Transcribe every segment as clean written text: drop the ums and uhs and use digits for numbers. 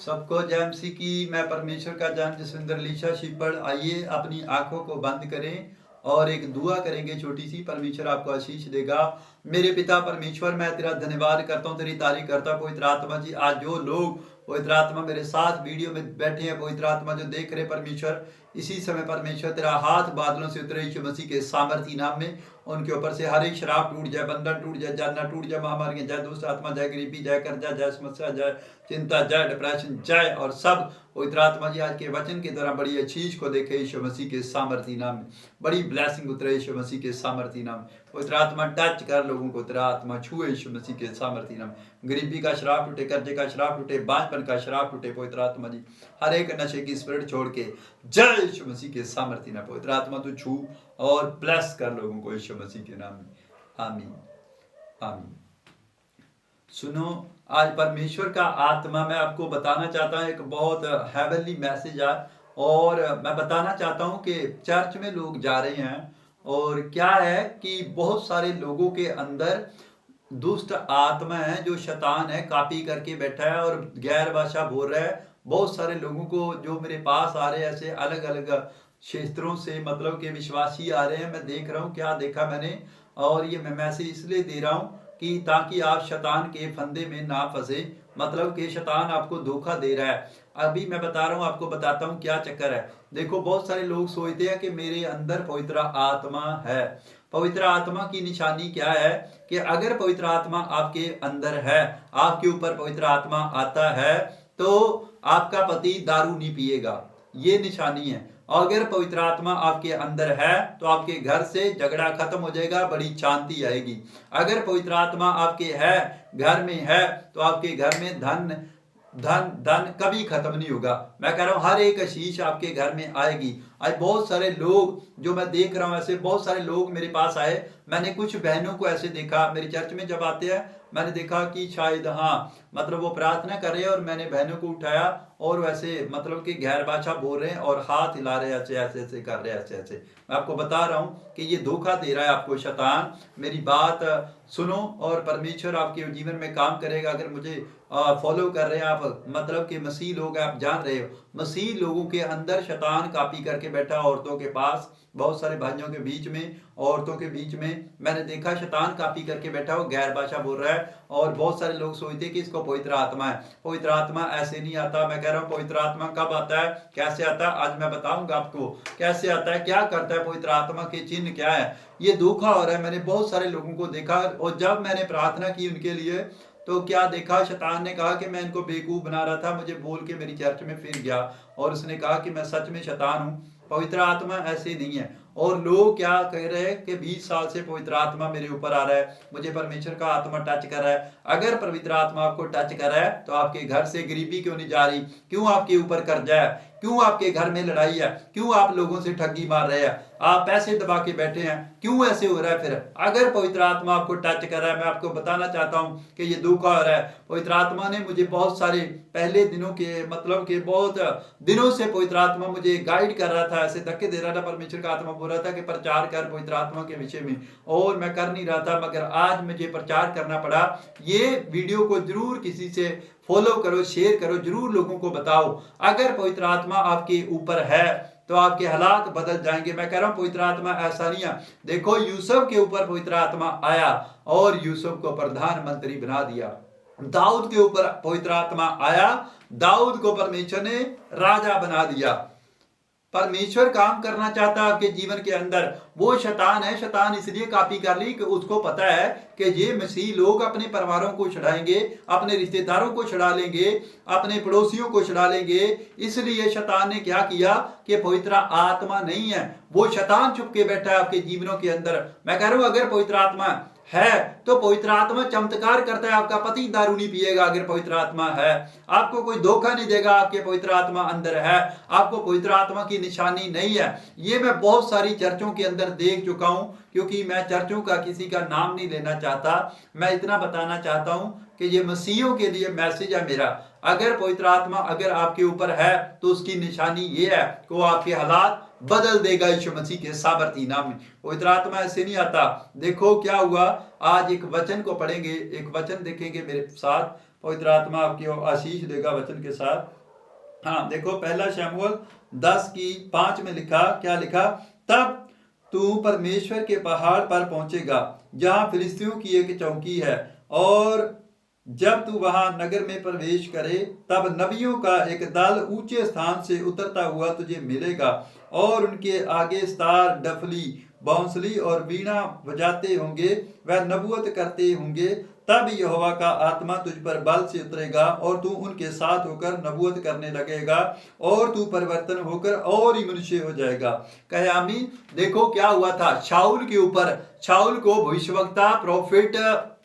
सबको जय मसीह की। मैं परमेश्वर का जान जसविंदर लीशा शिपड़। आइए अपनी आंखों को बंद करें और एक दुआ करेंगे छोटी सी। परमेश्वर आपको आशीष देगा। मेरे पिता परमेश्वर, मैं तेरा धन्यवाद करता हूँ, तेरी तारीफ करता हूँ पवित्र आत्मा जी। आज जो लोग पवित्र आत्मा मेरे साथ वीडियो में बैठे हैं, पवित्र आत्मा जो देख रहे परमेश्वर, इसी समय परमेश्वर तेरा हाथ बादलों से उतरे यीशु मसीह के सामर्थी नाम में उनके ऊपर से हर एक शराब टूट जाए, बंधन टूट जाए, जानना टूट जाए, महामारी जय दुष्ट आत्मा, जय गरीबी, जय कर्जा, जय समस्या, जय चिंता, जय डिप्रेशन, जय और सब पवित्र आत्मा जी आज के वचन के द्वारा बड़ी अच्छीज को देखे यीशु मसीह के सामर्थी नाम में। बड़ी ब्लेसिंग उतरे यीशु मसीह के सामर्थी नाम में। पवित्र आत्मा टच कर लोगों को, तेरा आत्मा छुए यीशु मसीह के सामर्थी नाम। गरीबी का शराब टूटे, कर्जे का शराब टूटे, बांझपन का शराब टूटे पवित्र आत्मा जी। हर एक नशे की स्पिरिट छोड़ के जय यीशु मसीह के सामर्थी नाम। पवित्र आत्मा तू छू और ब्लेस कर लोगों को यीशु मसीह के नाम में। आमीन आमीन। सुनो, आज परमेश्वर का आत्मा मैं आपको बताना चाहता हूँ, एक बहुत हेवनली मैसेज है। और मैं बताना चाहता हूँ कि चर्च में लोग जा रहे हैं और क्या है कि बहुत सारे लोगों के अंदर दुष्ट आत्मा है, जो शैतान है, कॉपी करके बैठा है और गैर भाषा बोल रहा है। बहुत सारे लोगों को जो मेरे पास आ रहे हैं ऐसे अलग अलग क्षेत्रों से, मतलब के विश्वासी आ रहे हैं। मैं देख रहा हूँ, क्या देखा मैंने, और ये मैं मैसेज इसलिए दे रहा हूँ कि ताकि आप शैतान के फंदे में ना फंसे। मतलब कि शैतान आपको धोखा दे रहा है। अभी मैं बता रहा हूँ, आपको बताता हूँ क्या चक्कर है। देखो, बहुत सारे लोग सोचते हैं कि मेरे अंदर पवित्र आत्मा है। पवित्र आत्मा की निशानी क्या है कि अगर पवित्र आत्मा आपके अंदर है, आपके ऊपर पवित्र आत्मा आता है, तो आपका पति दारू नहीं पिएगा, ये निशानी है। अगर पवित्र आत्मा आपके अंदर है तो आपके घर से झगड़ा खत्म हो जाएगा, बड़ी शांति आएगी। अगर पवित्र आत्मा आपके है, घर में है, तो आपके घर में धन धन धन कभी खत्म नहीं होगा। मैं कह रहा हूं हर एक आशीष आपके घर में आएगी। आज बहुत सारे लोग जो मैं देख रहा हूं, ऐसे बहुत सारे लोग मेरे पास आए। मैंने कुछ बहनों को ऐसे देखा मेरे चर्च में जब आते हैं, मैंने देखा कि शायद हाँ, मतलब वो प्रार्थना कर रहे हैं और मैंने बहनों को उठाया और वैसे मतलब कि गैर भाषा बोल रहे हैं और हाथ हिला रहे हैं, ऐसे ऐसे ऐसे कर रहे हैं, ऐसे ऐसे। मैं आपको बता रहा हूँ कि ये धोखा दे रहा है आपको शैतान। मेरी बात सुनो और परमेश्वर आपके जीवन में काम करेगा। अगर मुझे फॉलो कर रहे हैं आप, मतलब कि मसीह लोग, आप जान रहे हो मसीह लोगों के अंदर शैतान कॉपी करके बैठा। औरतों के पास, बहुत सारे भाइयों के बीच में, औरतों के बीच में मैंने देखा शैतान कॉपी करके बैठा हो, गैर भाषा बोल रहा है। और बहुत सारे लोग सोचते कि इसको पवित्र आत्मा है। पवित्र आत्मा ऐसे नहीं आता। मैं कह रहा हूँ पवित्र आत्मा कब आता है, कैसे आता है, आज मैं बताऊंगा आपको कैसे आता है, क्या करता है पवित्र आत्मा के चिन्ह क्या है। ये धोखा हो रहा है। मैंने बहुत सारे लोगों को देखा और जब मैंने प्रार्थना की उनके लिए, तो क्या देखा, शैतान ने कहा कि मैं इनको बेवकूफ बना रहा था, मुझे बोल के मेरी चर्च में फिर गया और उसने कहा कि मैं सच में शैतान हूं। पवित्र आत्मा ऐसे नहीं है। और लोग क्या कह रहे हैं कि 20 साल से पवित्र आत्मा मेरे ऊपर आ रहा है, मुझे परमेश्वर का आत्मा टच कर रहा है। अगर पवित्र आत्मा आपको टच कर रहा है तो आपके घर से गरीबी क्यों नहीं जा रही, क्यों आपके ऊपर कर्जा है, क्यों आपके घर में लड़ाई है, क्यों आप लोगों से ठगी मार रहे हैं, आप पैसे दबा के बैठे हैं, क्यों ऐसे हो रहा है। फिर अगर पवित्र आत्मा आपको टच कर रहा है, मैं आपको बताना चाहता हूं कि ये धोखा हो रहा है। पवित्र आत्मा ने मुझे बहुत सारे पहले दिनों के, मतलब के बहुत दिनों से पवित्र आत्मा मुझे गाइड कर रहा था, ऐसे धक्के दे रहा था। परमेश्वर का आत्मा बोल रहा था कि प्रचार कर पवित्र आत्मा के विषय में, और मैं कर नहीं रहा था, मगर आज मुझे प्रचार करना पड़ा। ये वीडियो को जरूर किसी से फॉलो करो, शेयर करो, जरूर लोगों को बताओ। अगर पवित्र आत्मा आपके ऊपर है तो आपके हालात बदल जाएंगे। मैं कह रहा हूं पवित्र आत्मा ऐसा नहीं है। देखो, यूसुफ के ऊपर पवित्र आत्मा आया और यूसुफ को प्रधानमंत्री बना दिया। दाऊद के ऊपर पवित्र आत्मा आया, दाऊद को परमेश्वर ने राजा बना दिया। परमेश्वर काम करना चाहता है आपके जीवन के अंदर। वो शैतान है, शैतान इसलिए कॉपी कर ली कि उसको पता है कि ये मसीह लोग अपने परिवारों को छुड़ाएंगे, अपने रिश्तेदारों को छुड़ा लेंगे, अपने पड़ोसियों को छुड़ा लेंगे। इसलिए शैतान ने क्या किया कि पवित्र आत्मा नहीं है, वो शैतान छुप के बैठा है आपके जीवनों के अंदर। मैं कह रहा हूं अगर पवित्र आत्मा है तो पवित्र आत्मा चमत्कार करता है। आपका पति दारू नहीं पिएगा अगर पवित्र आत्मा है, आपको कोई धोखा नहीं देगा, आपके पवित्र आत्मा अंदर है। आपको पवित्र आत्मा की निशानी नहीं है। ये मैं बहुत सारी चर्चों के अंदर देख चुका हूं, क्योंकि मैं चर्चों का किसी का नाम नहीं लेना चाहता। मैं इतना बताना चाहता हूं कि ये मसीहों के लिए मैसेज है मेरा। अगर पवित्र आत्मा अगर आपके ऊपर है तो उसकी निशानी ये है कि वो आपके हालात बदल देगा यीशु मसीह के सामर्थी नाम में। पवित्र आत्मा ऐसे नहीं आता। देखो क्या हुआ, आज एक वचन को पढ़ेंगे, एक वचन देखेंगे मेरे साथ। पवित्र आत्मा आपकी आशीष देगा वचन के साथ। हाँ देखो, पहला शमूएल 10:5 में लिखा, क्या लिखा? तब तू परमेश्वर के पहाड़ पर पहुंचेगा जहां फिलिस्तियों की एक चौकी है, और जब तू वहां नगर में प्रवेश करे तब नबियों का एक दल ऊंचे स्थान से उतरता हुआ तुझे मिलेगा, और उनके आगे सितार, डफली, बांसुरी और वीणा बजाते होंगे, वह नबूवत करते होंगे। तब यहोवा का आत्मा तुझ पर बल से उतरेगा और तू उनके साथ होकर नबूवत करने लगेगा, और तू परिवर्तन होकर और ही मनुष्य हो जाएगा। कहे आमीन। देखो क्या हुआ था शाऊल के ऊपर, शाऊल को भविष्यवक्ता प्रोफेट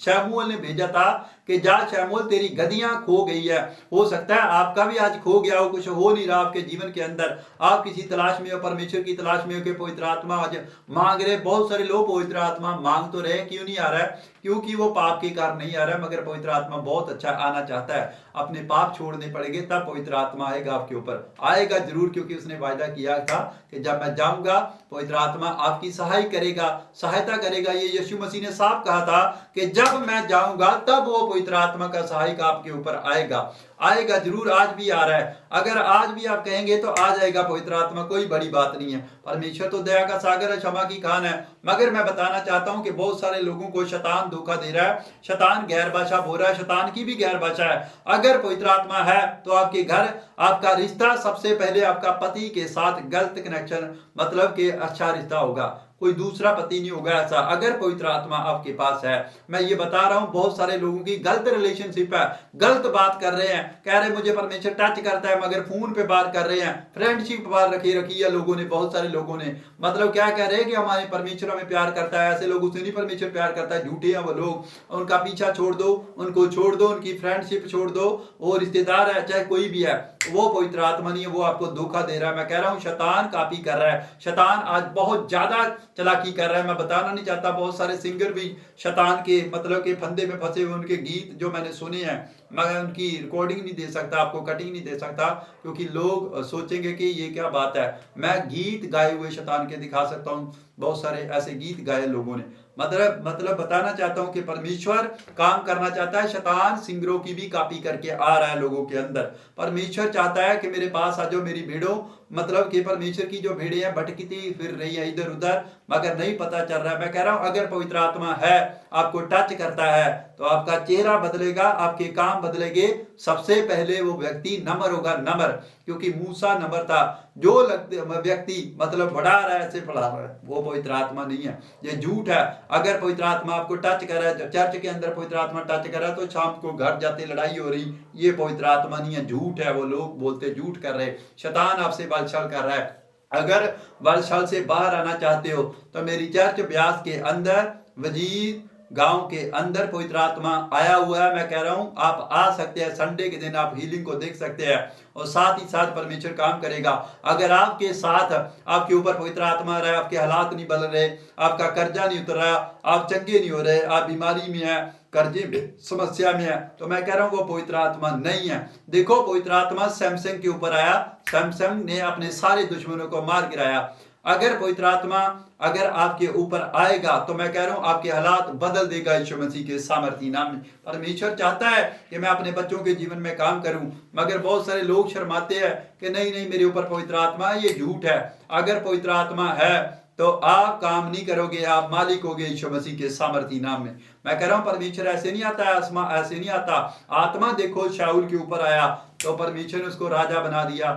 शमूएल ने भेजा था कि जा शमूएल, तेरी गदियां खो गई है। हो सकता है आपका भी आज खो गया हो, कुछ हो नहीं रहा आपके जीवन के अंदर, आप किसी तलाश में हो, परमेश्वर की तलाश में हो कि पवित्र आत्मा आज मांग रहे। बहुत सारे लोग पवित्र आत्मा मांग तो रहे, क्यों नहीं आ रहा है? क्योंकि वो पाप के कारण नहीं आ रहा है। मगर पवित्र आत्मा बहुत अच्छा आना चाहता है। अपने पाप छोड़ने पड़ेंगे तब पवित्र आत्मा आएगा आपके ऊपर, आएगा जरूर, क्योंकि उसने वायदा किया था कि जब मैं जाऊंगा पवित्र आत्मा आपकी सहायता करेगा। ये यीशु मसीह ने साफ कहा था कि जब मैं जाऊंगा तब वो पवित्र आत्मा का सहायक आपके ऊपर आएगा जरूर। आज भी आ रहा है। अगर आज भी आप कहेंगे तो आ जाएगा पवित्र आत्मा, कोई बड़ी बात नहीं है। परमेश्वर तो दया का सागर है, क्षमा की खान है। मगर मैं बताना चाहता हूं कि बहुत सारे लोगों को शैतान धोखा दे रहा है, शैतान गैर भाषा बोल रहा है, शैतान की भी गैर भाषा है। अगर पवित्र आत्मा है तो आपके घर, आपका रिश्ता, सबसे पहले आपका पति के साथ गलत कनेक्शन, मतलब कि अच्छा रिश्ता होगा, कोई दूसरा पति नहीं होगा ऐसा, अगर पवित्र आत्मा आपके पास है। मैं ये बता रहा हूं, बहुत सारे लोगों की गलत रिलेशनशिप है, गलत बात कर रहे हैं, कह रहे मुझे परमेश्वर टच करता है, मगर फोन पे बात कर रहे हैं, फ्रेंडशिप बात रखी है लोगों ने, बहुत सारे लोगों ने। मतलब क्या कह रहे हैं कि हमारे परमेश्वर हमें प्यार करता है, ऐसे लोगों से नहीं परमेश्वर प्यार करता है, झूठे हैं वो लोग। उनका पीछा छोड़ दो, उनको छोड़ दो, उनकी फ्रेंडशिप छोड़ दो। वो रिश्तेदार है चाहे कोई भी है, वो पवित्र आत्मा नहीं है, वो आपको धोखा दे रहा है। मैं कह रहा हूं शैतान कॉपी कर रहा है, शैतान आज बहुत ज्यादा चालाकी कर रहा है। मैं बताना नहीं चाहता, बहुत सारे सिंगर भी शैतान के मतलब के फंदे में फंसे हुए, उनके गीत जो मैंने सुने हैं, मैं उनकी रिकॉर्डिंग नहीं दे सकता, आपको कटिंग नहीं दे सकता, क्योंकि लोग सोचेंगे कि ये क्या बात है। मैं गीत गाए हुए शैतान के दिखा सकता हूं, बहुत सारे ऐसे गीत गाए लोगों ने। मतलब बताना चाहता हूं कि परमेश्वर काम करना चाहता है, शैतान सिंगरों की भी कॉपी करके आ रहा है लोगों के अंदर। परमेश्वर चाहता है कि मेरे पास आ जाओ मेरी भेड़ों, मतलब कि परमेश्वर की जो भेड़े हैं भटकती फिर रही है इधर उधर, मगर नहीं पता चल रहा है। मैं कह रहा हूं अगर पवित्र आत्मा है, आपको टच करता है, तो आपका चेहरा बदलेगा, आपके काम बदलेंगे। सबसे पहले वो व्यक्ति नम्र होगा, नम्र, क्योंकि मूसा नम्र था। जो व्यक्ति मतलब बढ़ा रहा है, ऐसे बढ़ा रहा है, वो पवित्र आत्मा नहीं है, ये झूठ है। अगर पवित्र आत्मा आपको टच कर रहा है, चर्च के अंदर पवित्र आत्मा टच कर रहा है, तो शाम को घर जाते लड़ाई हो रही, ये पवित्र आत्मा नहीं है, झूठ है। वो लोग बोलते झूठ कर रहे, शैतान आपसे बलछल कर रहा है। अगर बलछल से बाहर आना चाहते हो तो मेरी चर्च ब्यास के अंदर, वजीर गांव के अंदर पवित्र आत्मा आया हुआ है। मैं कह रहा हूं आप आ सकते हैं, संडे के दिन आप हीलिंग को देख सकते हैं, और साथ ही साथ परमेश्वर काम करेगा। अगर आपके साथ आपके ऊपर पवित्र आत्मा आ रहा है, आपके हालात नहीं बदल रहे, आपका कर्जा नहीं उतर रहा, आप चंगे नहीं हो रहे, आप बीमारी में है, कर्जे में, समस्या में है, तो मैं कह रहा हूं वो पवित्र आत्मा नहीं है। देखो पवित्र आत्मा सैमसंग के ऊपर आया, सैमसंग ने अपने सारे दुश्मनों को मार गिराया। अगर पवित्र आत्मा अगर आपके ऊपर आएगा तो मैं कह रहा हूं आपके हालात बदल देगा यीशु मसीह के सामर्थी नाम में। परमेश्वर चाहता है कि मैं अपने बच्चों के जीवन में काम करूं, मगर बहुत सारे लोग शर्माते हैं कि नहीं मेरे ऊपर पवित्र आत्मा है, ये झूठ है। अगर पवित्र आत्मा है तो आप काम नहीं करोगे, आप मालिक होगे यीशु मसीह के सामर्थी नाम में। मैं कह रहा हूं परमेश्वर ऐसे नहीं आता है, आसमा ऐसे नहीं आता। आत्मा देखो शाऊल के ऊपर आया तो परमेश्वर ने उसको राजा बना दिया,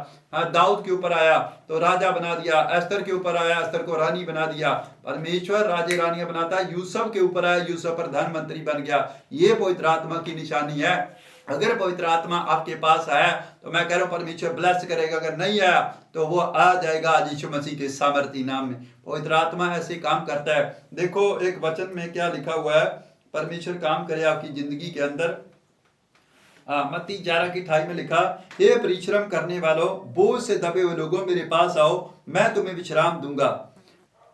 दाऊद के ऊपर आया तो राजा बना दिया, एस्तर के ऊपर आया, एस्तर को रानी बना दिया। परमेश्वर राजे रानियां बनाता है। यूसुफ के ऊपर आया, यूसुफ प्रधानमंत्री बन गया। ये पवित्र आत्मा की निशानी है। अगर पवित्र आत्मा आपके पास है तो मैं कह रहा हूं परमेश्वर ब्लेस करेगा, अगर नहीं आया तो वो आ जाएगा आज यीशु मसीह के सामर्थी नाम में। पवित्र आत्मा ऐसे काम करता है। देखो एक वचन में क्या लिखा हुआ है, परमेश्वर काम करे आपकी जिंदगी के अंदर। मत्ती 11:28 में लिखा, हे परिश्रम करने वालों, बोझ से दबे हुए लोगों, मेरे पास आओ, मैं तुम्हें विश्राम दूंगा।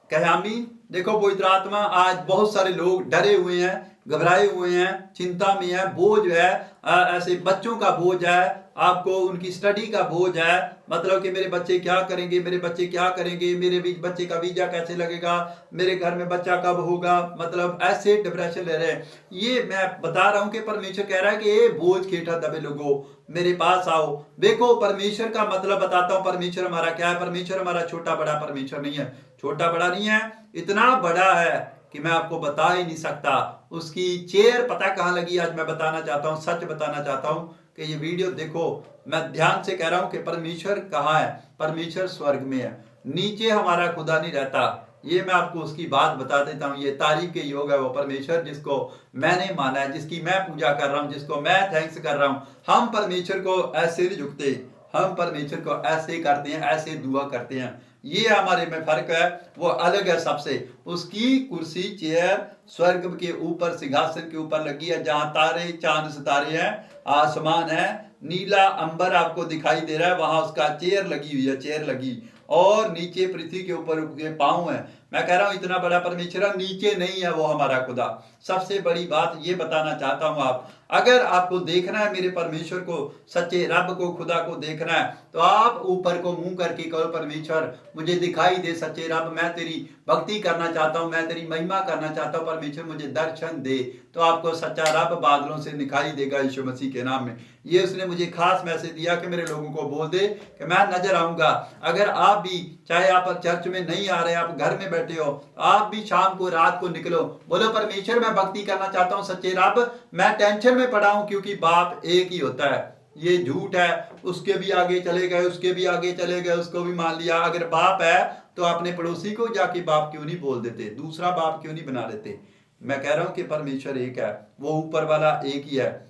कहे आमीन। देखो पवित्र आत्मा, आज बहुत सारे लोग डरे हुए हैं घबराए हुए हैं, चिंता में है, बोझ है, ऐसे बच्चों का बोझ है, आपको उनकी स्टडी का बोझ है, मतलब कि मेरे बच्चे क्या करेंगे, मेरे बच्चे क्या करेंगे, मेरे भी बच्चे का वीजा कैसे लगेगा, मेरे घर में बच्चा कब होगा, मतलब ऐसे डिप्रेशन ले रहे हैं। ये मैं बता रहा हूं कि परमेश्वर कह रहा है कि ये बोझ खेटा दबे लोगों मेरे पास आओ। देखो परमेश्वर का मतलब बताता हूं, परमेश्वर हमारा क्या है। परमेश्वर हमारा छोटा बड़ा परमेश्वर नहीं है, छोटा बड़ा नहीं है, इतना बड़ा है कि मैं आपको बता ही नहीं सकता। उसकी चेयर पता कहां लगी, आज मैं बताना चाहता हूं, सच बताना चाहता हूं कि ये वीडियो देखो, मैं ध्यान से कह रहा हूं कि परमेश्वर कहां है। परमेश्वर स्वर्ग में है, नीचे हमारा खुदा नहीं रहता। ये मैं आपको उसकी बात बता देता हूं। ये तारीफ के योग है वो परमेश्वर जिसको मैंने माना है, जिसकी मैं पूजा कर रहा हूं, जिसको मैं थैंक्स कर रहा हूं। हम परमेश्वर को ऐसे नहीं झुकते, हम परमेश्वर को ऐसे करते हैं, ऐसे दुआ करते हैं। ये हमारे में फर्क है, वो अलग है सबसे। उसकी कुर्सी चेयर स्वर्ग के ऊपर सिंहासन के ऊपर लगी है, जहां तारे चांद सितारे हैं, आसमान है, नीला अंबर आपको दिखाई दे रहा है, वहां उसका चेयर लगी हुई है, चेयर लगी। और नीचे पृथ्वी के ऊपर उसके पांव है। मैं कह रहा हूं इतना बड़ा परमेश्वर, नीचे नहीं है वो हमारा खुदा। सबसे बड़ी बात ये बताना चाहता हूं, आप अगर आपको देखना है मेरे परमेश्वर को, सच्चे रब को, खुदा को देखना है, तो आप ऊपर को मुंह करके कहो परमेश्वर मुझे दिखाई दे, सच्चे रब मैं तेरी भक्ति करना चाहता हूं, मैं तेरी महिमा करना चाहता हूं, परमेश्वर मुझे दर्शन दे। तो आपको सच्चा रब बादलों से दिखाई देगा यीशु मसीह के नाम में। ये उसने मुझे खास मैसेज दिया कि मेरे लोगों को बोल दे कि मैं नजर आऊंगा। अगर आप भी, चाहे आप चर्च में नहीं आ रहे, आप घर में बैठे हो, आप भी शाम को रात को निकलो, बोलो परमेश्वर मैं भक्ति करना चाहता हूं, सच्चे रब मैं टेंशन में पड़ा हूं, क्योंकि बाप एक ही होता है। ये झूठ है, उसके भी आगे चले गए, उसके भी आगे चले गए, उसको भी मान लिया। अगर बाप है तो अपने पड़ोसी को जाके बाप क्यों नहीं बोल देते, दूसरा बाप क्यों नहीं बना लेते। मैं कह रहा हूं कि परमेश्वर एक है, वो ऊपर वाला एक ही है।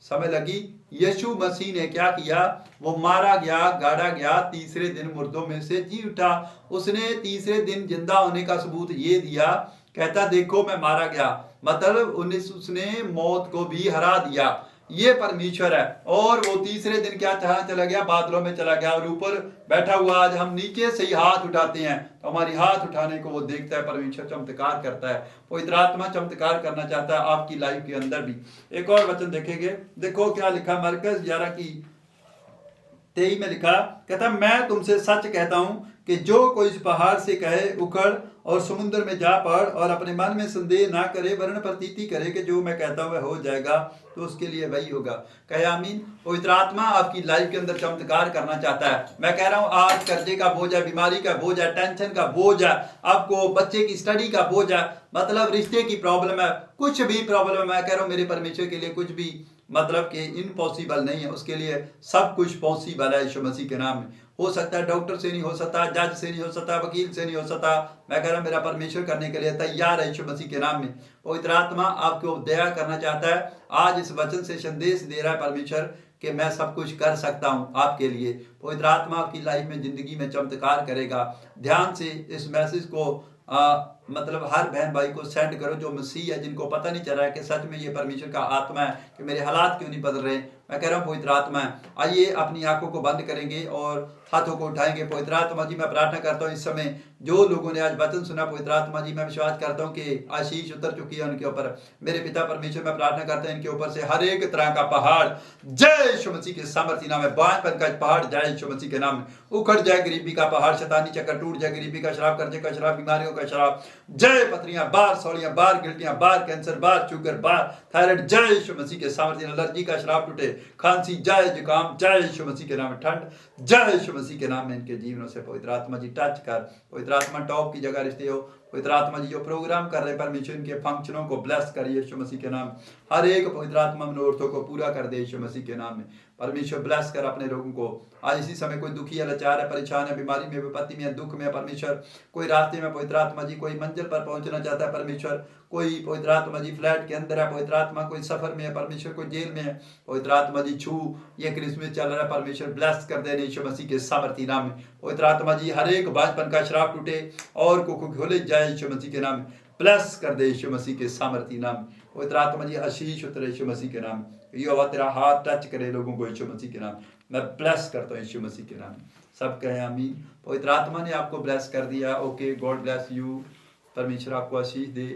समय लगी। यीशु मसीह ने क्या किया, वो मारा गया, गाड़ा गया, तीसरे दिन मुर्दों में से जी उठा। उसने तीसरे दिन जिंदा होने का सबूत ये दिया, कहता देखो मैं मारा गया, मतलब उसने मौत को भी हरा दिया। ये परमेश्वर है। और वो तीसरे दिन क्या चला गया, बादलों में चला गया और ऊपर बैठा हुआ। आज हम नीचे से ही हाथ उठाते हैं तो हमारी हाथ उठाने को वो देखता है, परमेश्वर चमत्कार करता है, पवित्र आत्मा चमत्कार करना चाहता है आपकी लाइफ के अंदर भी। एक और वचन देखेंगे, देखो क्या लिखा, मरकस 11:23 में लिखा, कहता मैं तुमसे सच कहता हूं कि जो कोई इस पहाड़ से कहे उखड़ और समुद्र में जा पड़ और अपने मन में संदेह ना करे वरन प्रतीति करे कि जो मैं कहता हुआ हो जाएगा, तो उसके लिए वही होगा। कहे आमीन। पवित्र आत्मा आपकी लाइफ के अंदर चमत्कार करना चाहता है। मैं कह रहा हूं आज कर्जे का बोझ है, बीमारी का बोझ है, टेंशन का बोझ है, आपको बच्चे की स्टडी का बोझ है, मतलब रिश्ते की प्रॉब्लम है, कुछ भी प्रॉब्लम है, मैं कह रहा हूं मेरे परमेश्वर के लिए कुछ भी मतलब कि इम्पॉसिबल नहीं है, उसके लिए सब कुछ पॉसिबल है यीशु मसीह के नाम में। हो सकता है डॉक्टर से नहीं हो सकता, जज से नहीं हो सकता, वकील से नहीं हो सकता, मैं कह रहा हूं मेरा परमेश्वर करने के लिए तैयार है यीशु मसीह के नाम में। पवित्र आत्मा आपको दया करना चाहता है, आज इस वचन से संदेश दे रहा है परमेश्वर कि मैं सब कुछ कर सकता हूं आपके लिए। पवित्र आत्मा आपकी लाइफ में, जिंदगी में चमत्कार करेगा। ध्यान से इस मैसेज को मतलब हर बहन भाई को सेंड करो जो मसीह है, जिनको पता नहीं चल रहा है कि सच में ये परमेश्वर का आत्मा है कि मेरे हालात क्यों नहीं बदल रहे। मैं कह रहा हूँ पवित्र आत्मा है। आइए अपनी आंखों को बंद करेंगे और हाथों को उठाएंगे। पवित्र आत्मा जी मैं प्रार्थना करता हूँ इस समय जो लोगों ने आज वचन सुना, पवित्र आत्मा जी मैं विश्वास करता हूँ कि आशीष उतर चुकी है उनके ऊपर। मेरे पिता परमेश्वर मैं प्रार्थना करता हूँ इनके ऊपर से हर एक तरह का पहाड़ जय यीशु मसीह के सामर्थ्य नाम में, बांझपन का पहाड़ जय यीशु मसीह के नाम में उखड़ जाए, गरीबी का पहाड़ शैतानी चक्कर टूट जाए, गरीबी का शराब, कर्जे का शराब, बीमारियों का शराब जय, पथरियां बार, सौड़ियां बार, गिल्टियां बार, कैंसर बार, शुगर बार, थायराइड जय यीशु मसीह के सामर्थ्य, एलर्जी का शराब टूटे, खांसी जय, जुकाम जय यीशु मसीह के नाम में, ठंड जय यीशु मसीह के नाम में इनके जीवनों से पवित्र आत्मा जी टच कर। पवित्र आत्मा टॉप की जगह रिश्ते हो। पवित्र आत्मा जी जो प्रोग्राम कर रहे हैं परमेश्वर इनके फंक्शनों को ब्लेस कर यीशु मसीह के नाम। हर एक पवित्र आत्मा मनोरथों को पूरा कर दे यीशु मसीह के नाम में। परमेश्वर ब्लेस कर अपने लोगों को। आज इसी समय कोई दुखी है, लाचार है, परेशान है, बीमारी में, विपत्ति में, दुख में, परमेश्वर कोई रास्ते में पवित्र आत्मा जी कोई मंजिल पर पहुंचना चाहता है, परमेश्वर कोई पवित्र आत्मा जी फ्लैट के अंदर है, पवित्र आत्मा कोई सफर में है, परमेश्वर कोई जेल में है, पवित्र आत्मा जी छू ये क्रिसमस चल रहा है, परमेश्वर ब्लेस कर दे यीशु मसीह के सामर्थ्य नाम में। पवित्र आत्मा जी हर एक बांझपन का श्राप टूटे और को खोले जाए यीशु मसीह के नाम में। ब्लेस कर दे यीशु मसीह के सामर्थ्य नाम में। पवित्र आत्मा जी आशीष उतरे यीशु मसीह के नाम। ये हवा तेरा हाथ टच करे लोगों को यीशु मसीह के नाम। मैं ब्लेस करता हूँ यीशु मसीह के नाम। सब कहें आमीन। पवित्र आत्मा ने आपको ब्लेस कर दिया। Okay, God bless you. परमेश्वर आपको आशीष दे।